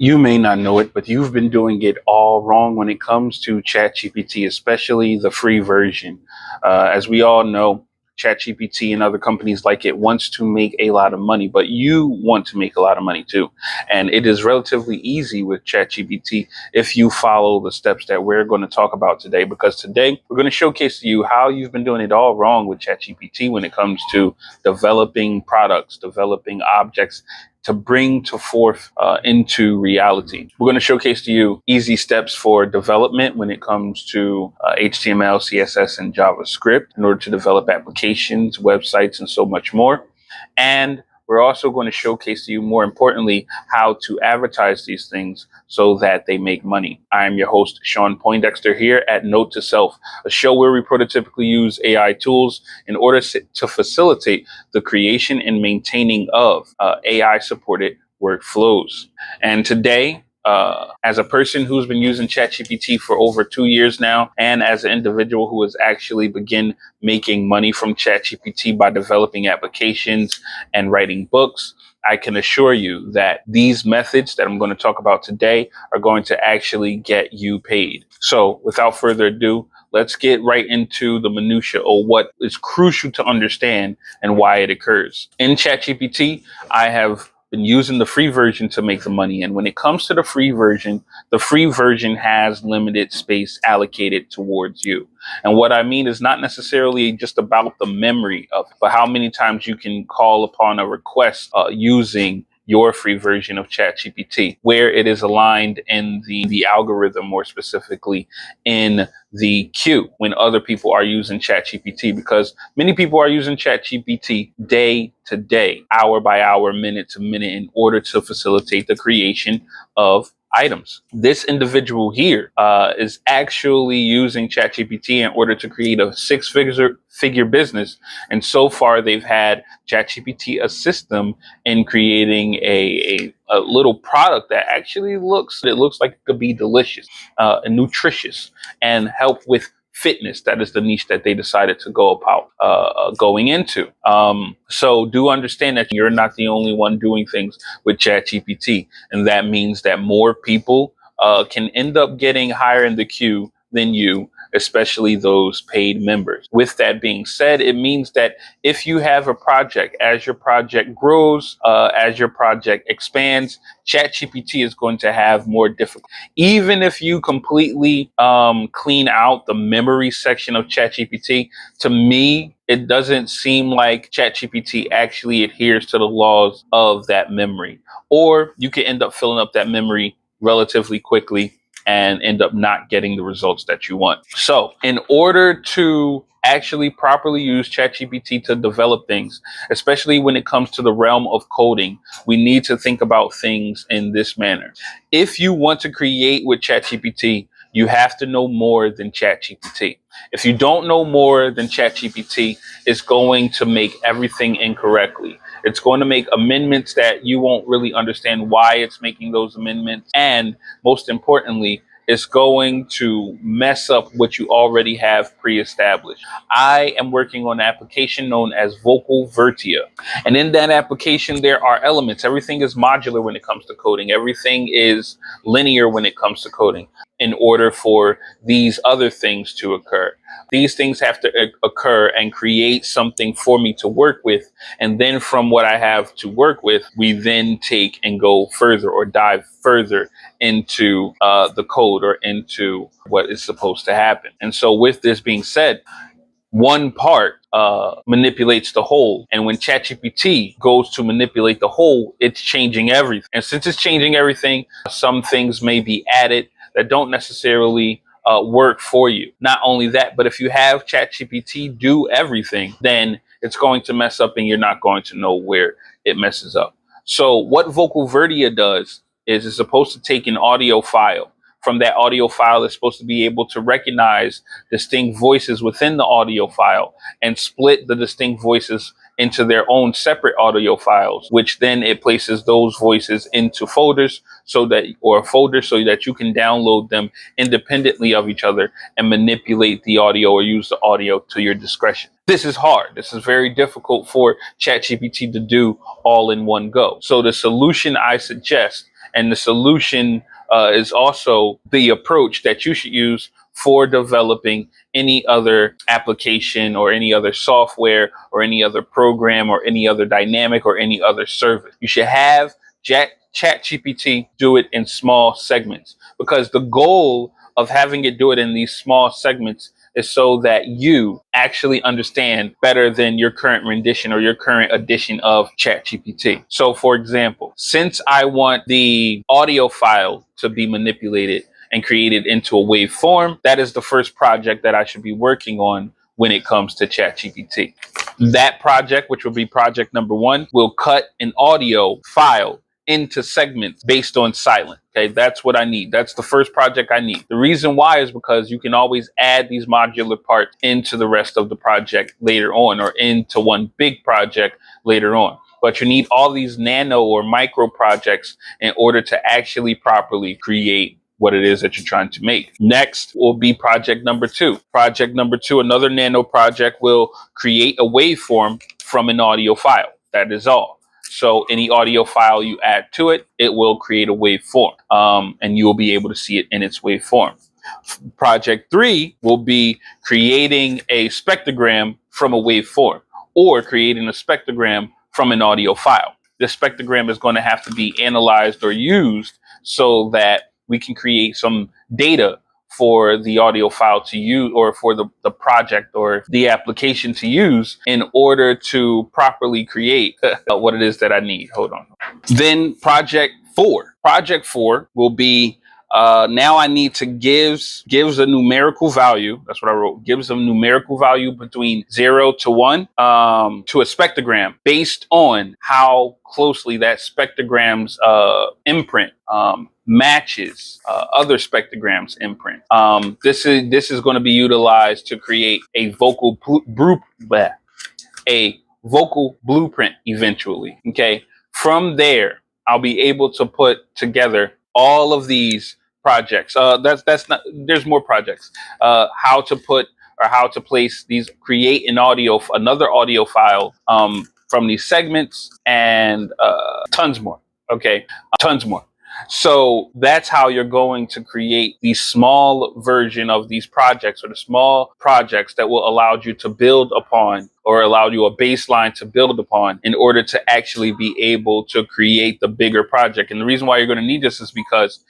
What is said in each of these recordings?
You may not know it, but you've been doing it all wrong when it comes to ChatGPT, especially the free version. As we all know, ChatGPT and other companies like it wants to make a lot of money, but you want to make a lot of money too. And it is relatively easy with ChatGPT if you follow the steps that we're going to talk about today, because today we're going to showcase to you how you've been doing it all wrong with ChatGPT when it comes to developing products, developing objects to bring to forth into reality. We're going to showcase to you easy steps for development when it comes to HTML, CSS, and JavaScript in order to develop applications, websites, and so much more. And we're also going to showcase to you, more importantly, how to advertise these things so that they make money. I am your host, Sean Poindexter, here at Note to Self, a show where we prototypically use AI tools in order to facilitate the creation and maintaining of AI-supported workflows. And today, as a person who's been using ChatGPT for over 2 years now, and as an individual who has actually begun making money from ChatGPT by developing applications and writing books, I can assure you that these methods that I'm going to talk about today are going to actually get you paid. So without further ado, let's get right into the minutia of what is crucial to understand and why it occurs. In ChatGPT, I have been using the free version to make the money. And when it comes to the free version has limited space allocated towards you. And what I mean is not necessarily just about the memory of it, but how many times you can call upon a request using your free version of ChatGPT, where it is aligned in the algorithm, more specifically in the queue when other people are using ChatGPT, because many people are using ChatGPT day to day, hour by hour, minute to minute, in order to facilitate the creation of items. This individual here is actually using ChatGPT in order to create a six-figure business. And so far, they've had ChatGPT assist them in creating a little product that actually looks like it could be delicious and nutritious and help with fitness. That is the niche that they decided to go about going into. So do understand that you're not the only one doing things with ChatGPT. And that means that more people can end up getting higher in the queue than you, especially those paid members. With that being said, it means that if you have a project, as your project grows, as your project expands, ChatGPT is going to have more difficulty. Even if you completely clean out the memory section of ChatGPT, to me, it doesn't seem like ChatGPT actually adheres to the laws of that memory. Or you can end up filling up that memory relatively quickly and end up not getting the results that you want. So in order to actually properly use ChatGPT to develop things, especially when it comes to the realm of coding, we need to think about things in this manner. If you want to create with ChatGPT, you have to know more than ChatGPT. If you don't know more than ChatGPT, it's going to make everything incorrectly. It's going to make amendments that you won't really understand why it's making those amendments. And most importantly, it's going to mess up what you already have pre-established. I am working on an application known as Vocal Vertia. And in that application, there are elements. Everything is modular when it comes to coding. Everything is linear when it comes to coding. In order for these other things to occur, these things have to occur and create something for me to work with. And then from what I have to work with, we then take and go further or dive further into the code or into what is supposed to happen. And so with this being said, one part manipulates the whole. And when ChatGPT goes to manipulate the whole, it's changing everything. And since it's changing everything, some things may be added that don't necessarily work for you. Not only that, but if you have ChatGPT do everything, then it's going to mess up and you're not going to know where it messes up. So what Vocal Vertia does is it's supposed to take an audio file. From that audio file, it's supposed to be able to recognize distinct voices within the audio file and split the distinct voices into their own separate audio files, which then it places those voices into folders so that you can download them independently of each other and manipulate the audio or use the audio to your discretion. This is hard. This is very difficult for ChatGPT to do all in one go. So the solution I suggest And the solution is also the approach that you should use for developing any other application or any other software or any other program or any other dynamic or any other service. You should have ChatGPT do it in small segments, because the goal of having it do it in these small segments is so that you actually understand better than your current rendition or your current edition of ChatGPT. So, for example, since I want the audio file to be manipulated and created into a waveform, that is the first project that I should be working on when it comes to ChatGPT. That project, which will be project number 1, will cut an audio file into segments based on silent. Okay, that's what I need. That's the first project I need. The reason why is because you can always add these modular parts into the rest of the project later on, or into one big project later on. But you need all these nano or micro projects in order to actually properly create what it is that you're trying to make. Next will be project number 2. Project number 2, another nano project, will create a waveform from an audio file. That is all. So any audio file you add to it, it will create a waveform, and you will be able to see it in its waveform. Project 3 will be creating a spectrogram from a waveform, or creating a spectrogram from an audio file. The spectrogram is going to have to be analyzed or used so that we can create some data for the audio file to use, or for the project or the application to use, in order to properly create what it is that I need. Hold on. Then project 4. Project 4 will be now I need to gives a numerical value. That's what I wrote. Gives a numerical value between 0 to 1 to a spectrogram based on how closely that spectrogram's imprint matches other spectrograms imprint. This is going to be utilized to create a vocal blueprint eventually. Okay. From there, I'll be able to put together all of these projects. That's not. There's more projects. How to put, or how to place these, create another audio file from these segments, and tons more. Okay, tons more. So that's how you're going to create the small version of these projects, or the small projects that will allow you to build upon, or allow you a baseline to build upon, in order to actually be able to create the bigger project. And the reason why you're going to need this is because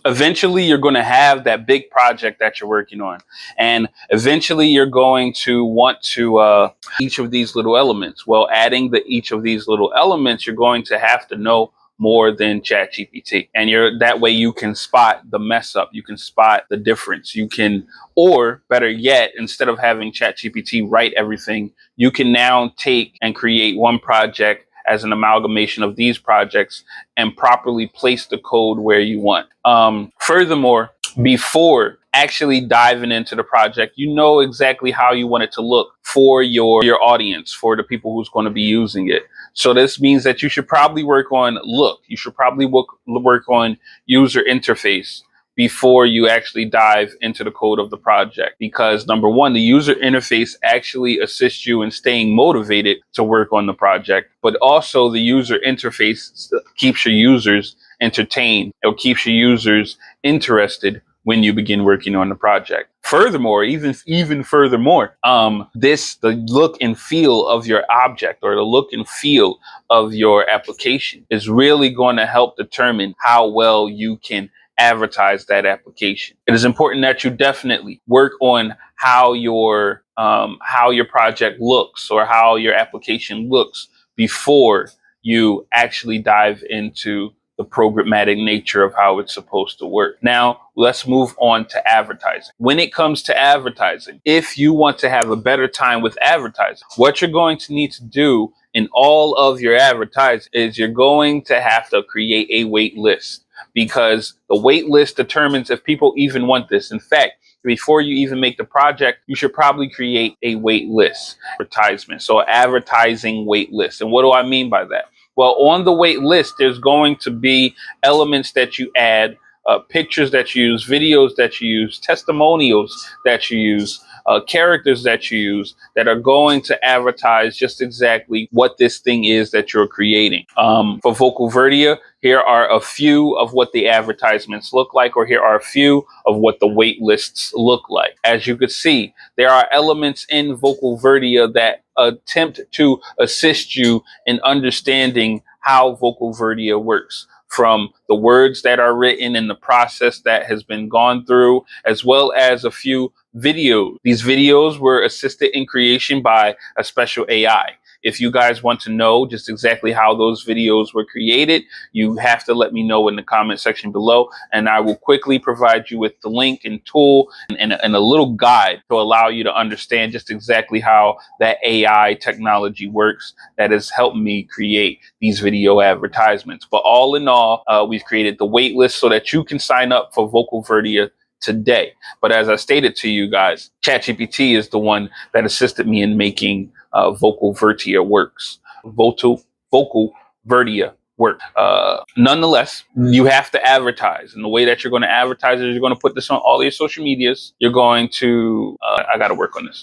eventually you're going to have that big project that you're working on. And eventually you're going to want to each of these little elements. Well, adding each of these little elements, you're going to have to know more than ChatGPT. And that way you can spot the mess up. You can spot the difference. You can, or better yet, instead of having ChatGPT write everything, you can now take and create one project as an amalgamation of these projects and properly place the code where you want. Furthermore, before actually diving into the project, you know exactly how you want it to look for your audience, for the people who's going to be using it. So this means that you should probably work on look. You should probably work on user interface before you actually dive into the code of the project. Because number one, the user interface actually assists you in staying motivated to work on the project, but also the user interface keeps your users entertained. It keeps your users interested when you begin working on the project. Furthermore, even furthermore, the look and feel of your object, or the look and feel of your application, is really going to help determine how well you can advertise that application. It is important that you definitely work on how your project looks, or how your application looks, before you actually dive into the programmatic nature of how it's supposed to work. Now, let's move on to advertising. When it comes to advertising, if you want to have a better time with advertising, what you're going to need to do in all of your advertising is you're going to have to create a wait list, because the wait list determines if people even want this. In fact, before you even make the project, you should probably create a wait list advertisement. So advertising wait list. And what do I mean by that? Well, on the wait list, there's going to be elements that you add pictures that you use, videos that you use, testimonials that you use, characters that you use that are going to advertise just exactly what this thing is that you're creating. For Vocal Verdia, here are a few of what the advertisements look like, or here are a few of what the wait lists look like. As you could see, there are elements in Vocal Verdia that attempt to assist you in understanding how Vocal Verdia works, from the words that are written and the process that has been gone through, as well as a few videos. These videos were assisted in creation by a special AI. If you guys want to know just exactly how those videos were created, you have to let me know in the comment section below, and I will quickly provide you with the link and tool and a little guide to allow you to understand just exactly how that AI technology works that has helped me create these video advertisements. But all in all, we've created the wait list so that you can sign up for Vocal Verdia today. But as I stated to you guys, ChatGPT is the one that assisted me in making Vocal Verdia works. Vocal Verdia work. Nonetheless, you have to advertise. And the way that you're going to advertise is you're going to put this on all your social medias. You're going to, I got to work on this.